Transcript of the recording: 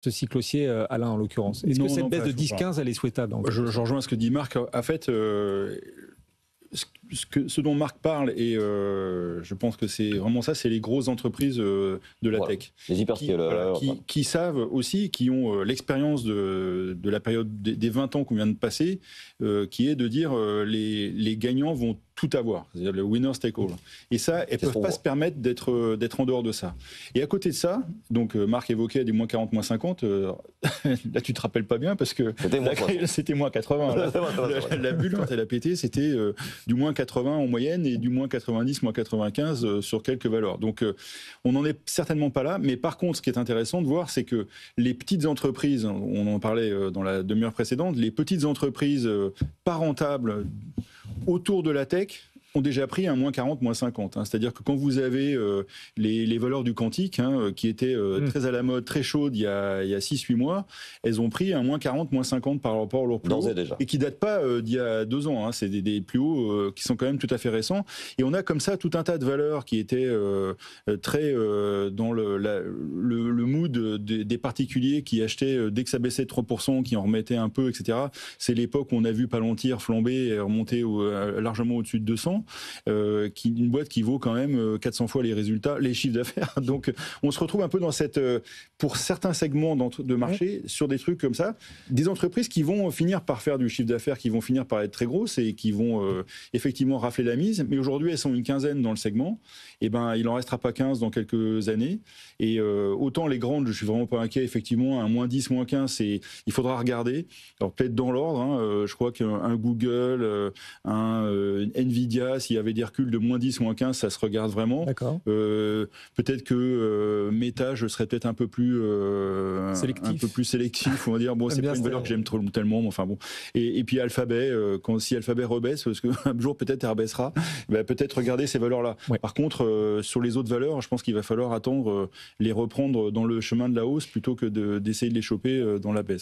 ce cycle haussier, Alain, en l'occurrence? Est-ce que cette baisse de 10-15, elle est souhaitable? Je rejoins ce que dit Marc. En fait, ce dont Marc parle, et je pense que c'est vraiment ça, c'est les grosses entreprises de la tech. Les hyperscalers. Qui savent aussi, qui ont l'expérience de la période des 20 ans qu'on vient de passer, qui est de dire les gagnants vont tout avoir, c'est-à-dire le winner take all. Et ça, elles ne peuvent pas se permettre d'être en dehors de ça. Et à côté de ça, donc Marc évoquait des moins 40, moins 50, là tu te rappelles pas bien parce que c'était moins 80. La bulle, quand elle a pété, c'était du moins 80 en moyenne et du moins 90, moins 95 sur quelques valeurs. Donc on n'en est certainement pas là, mais par contre, ce qui est intéressant de voir, c'est que les petites entreprises, on en parlait dans la demi-heure précédente, les petites entreprises pas rentables autour de la tech ont déjà pris un moins 40, moins 50. C'est-à-dire que quand vous avez les valeurs du quantique, qui étaient très à la mode, très chaudes il y a 6-8 mois, elles ont pris un moins 40, moins 50 par rapport à leur plus haut, et qui ne datent pas d'il y a 2 ans. C'est des plus hauts qui sont quand même tout à fait récents. Et on a comme ça tout un tas de valeurs qui étaient très dans le mood des particuliers qui achetaient dès que ça baissait de 3%, qui en remettaient un peu, etc. C'est l'époque où on a vu Palantir flamber et remonter largement au-dessus de 200. Une boîte qui vaut quand même 400 fois les résultats, les chiffres d'affaires. Donc on se retrouve un peu dans pour certains segments de marché, sur des trucs comme ça, des entreprises qui vont finir par faire du chiffre d'affaires, qui vont finir par être très grosses et qui vont effectivement rafler la mise. Mais aujourd'hui, elles sont une quinzaine dans le segment. Et ben, il en restera pas 15 dans quelques années. Et autant les grandes, je suis vraiment pas inquiet. Effectivement, un moins 10, moins 15, il faudra regarder. Alors peut-être dans l'ordre. Je crois qu'un Google, un Nvidia, s'il y avait des reculs de moins 10, moins 15, ça se regarde vraiment. Peut-être que Meta, je serais peut-être un peu plus sélectif. On va dire, bon, c'est pas une valeur que j'aime tellement, mais enfin bon. Et puis Alphabet, si Alphabet rebaisse, parce qu'un jour peut-être elle rebaissera, peut-être regarder ces valeurs-là. Par contre, sur les autres valeurs, je pense qu'il va falloir attendre les reprendre dans le chemin de la hausse plutôt que d'essayer de les choper dans la baisse.